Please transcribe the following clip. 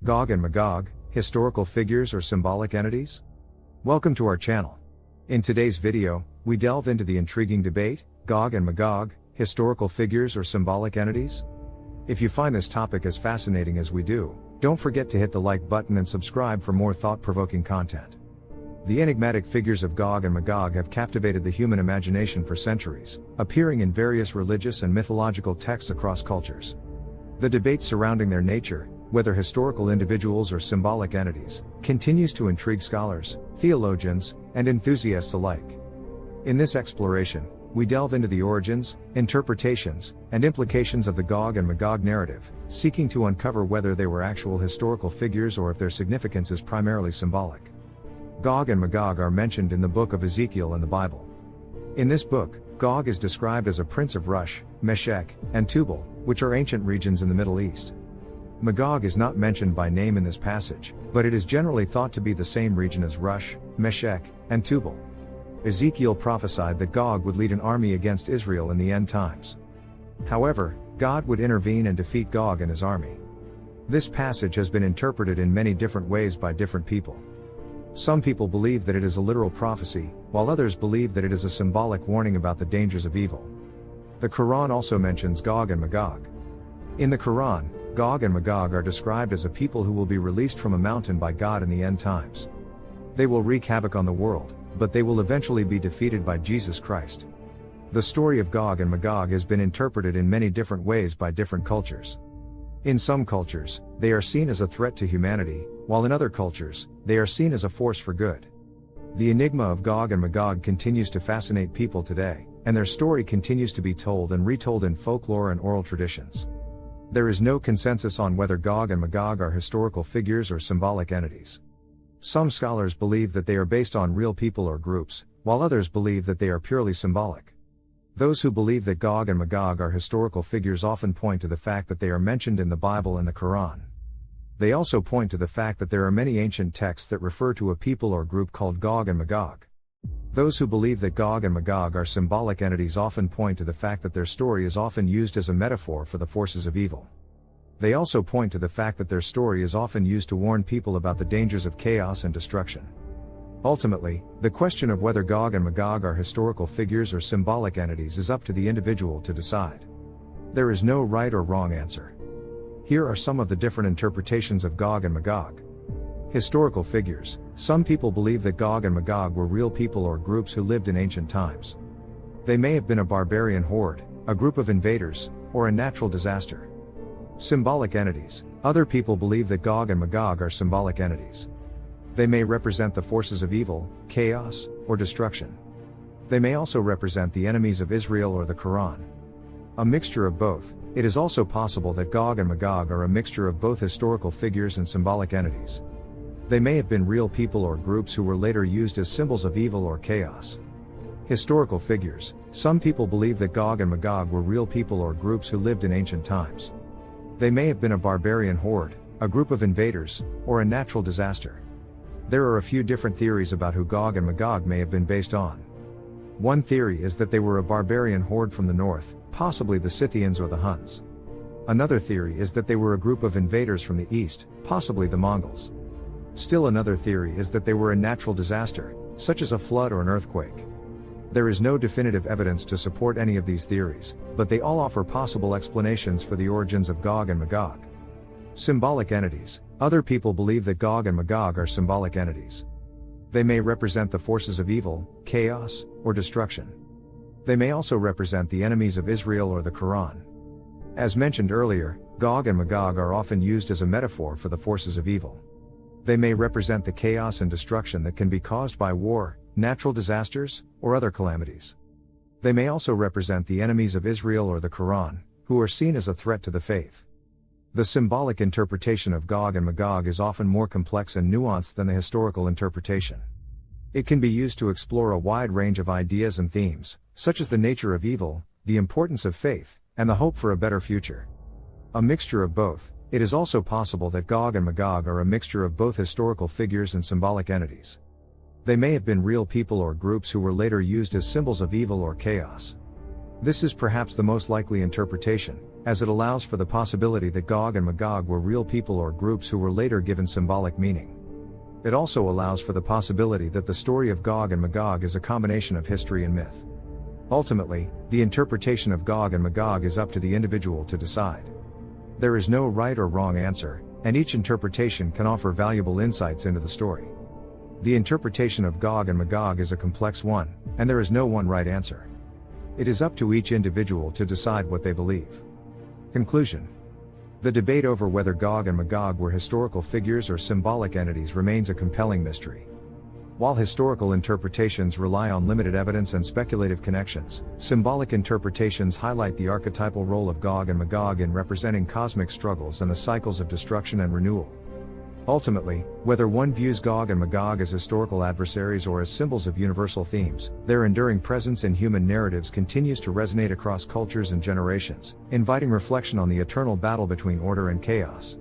Gog and Magog, historical figures or symbolic entities? Welcome to our channel. In today's video, we delve into the intriguing debate, Gog and Magog, historical figures or symbolic entities? If you find this topic as fascinating as we do, don't forget to hit the like button and subscribe for more thought-provoking content. The enigmatic figures of Gog and Magog have captivated the human imagination for centuries, appearing in various religious and mythological texts across cultures. The debate surrounding their nature, whether historical individuals or symbolic entities, continues to intrigue scholars, theologians, and enthusiasts alike. In this exploration, we delve into the origins, interpretations, and implications of the Gog and Magog narrative, seeking to uncover whether they were actual historical figures or if their significance is primarily symbolic. Gog and Magog are mentioned in the book of Ezekiel in the Bible. In this book, Gog is described as a prince of Rosh, Meshech, and Tubal, which are ancient regions in the Middle East. Magog is not mentioned by name in this passage, but it is generally thought to be the same region as Rosh, Meshech, and Tubal. Ezekiel prophesied that Gog would lead an army against Israel in the end times. However, God would intervene and defeat Gog and his army. This passage has been interpreted in many different ways by different people. Some people believe that it is a literal prophecy, while others believe that it is a symbolic warning about the dangers of evil. The Quran also mentions Gog and Magog. In the Quran, Gog and Magog are described as a people who will be released from a mountain by God in the end times. They will wreak havoc on the world, but they will eventually be defeated by Jesus Christ. The story of Gog and Magog has been interpreted in many different ways by different cultures. In some cultures, they are seen as a threat to humanity, while in other cultures, they are seen as a force for good. The enigma of Gog and Magog continues to fascinate people today, and their story continues to be told and retold in folklore and oral traditions. There is no consensus on whether Gog and Magog are historical figures or symbolic entities. Some scholars believe that they are based on real people or groups, while others believe that they are purely symbolic. Those who believe that Gog and Magog are historical figures often point to the fact that they are mentioned in the Bible and the Quran. They also point to the fact that there are many ancient texts that refer to a people or group called Gog and Magog. Those who believe that Gog and Magog are symbolic entities often point to the fact that their story is often used as a metaphor for the forces of evil. They also point to the fact that their story is often used to warn people about the dangers of chaos and destruction. Ultimately, the question of whether Gog and Magog are historical figures or symbolic entities is up to the individual to decide. There is no right or wrong answer. Here are some of the different interpretations of Gog and Magog. Historical figures. Some people believe that Gog and Magog were real people or groups who lived in ancient times. They may have been a barbarian horde, a group of invaders, or a natural disaster. Symbolic entities. Other people believe that Gog and Magog are symbolic entities. They may represent the forces of evil, chaos, or destruction. They may also represent the enemies of Israel or the Quran. A mixture of both. It is also possible that Gog and Magog are a mixture of both historical figures and symbolic entities. They may have been real people or groups who were later used as symbols of evil or chaos. Historical figures. Some people believe that Gog and Magog were real people or groups who lived in ancient times. They may have been a barbarian horde, a group of invaders, or a natural disaster. There are a few different theories about who Gog and Magog may have been based on. One theory is that they were a barbarian horde from the north, possibly the Scythians or the Huns. Another theory is that they were a group of invaders from the east, possibly the Mongols. Still another theory is that they were a natural disaster, such as a flood or an earthquake. There is no definitive evidence to support any of these theories, but they all offer possible explanations for the origins of Gog and Magog. Symbolic entities. Other people believe that Gog and Magog are symbolic entities. They may represent the forces of evil, chaos, or destruction. They may also represent the enemies of Israel or the Quran. As mentioned earlier, Gog and Magog are often used as a metaphor for the forces of evil. They may represent the chaos and destruction that can be caused by war, natural disasters, or other calamities. They may also represent the enemies of Israel or the Quran, who are seen as a threat to the faith. The symbolic interpretation of Gog and Magog is often more complex and nuanced than the historical interpretation. It can be used to explore a wide range of ideas and themes, such as the nature of evil, the importance of faith, and the hope for a better future. A mixture of both. It is also possible that Gog and Magog are a mixture of both historical figures and symbolic entities. They may have been real people or groups who were later used as symbols of evil or chaos. This is perhaps the most likely interpretation, as it allows for the possibility that Gog and Magog were real people or groups who were later given symbolic meaning. It also allows for the possibility that the story of Gog and Magog is a combination of history and myth. Ultimately, the interpretation of Gog and Magog is up to the individual to decide. There is no right or wrong answer, and each interpretation can offer valuable insights into the story. The interpretation of Gog and Magog is a complex one, and there is no one right answer. It is up to each individual to decide what they believe. Conclusion. The debate over whether Gog and Magog were historical figures or symbolic entities remains a compelling mystery. While historical interpretations rely on limited evidence and speculative connections, symbolic interpretations highlight the archetypal role of Gog and Magog in representing cosmic struggles and the cycles of destruction and renewal. Ultimately, whether one views Gog and Magog as historical adversaries or as symbols of universal themes, their enduring presence in human narratives continues to resonate across cultures and generations, inviting reflection on the eternal battle between order and chaos.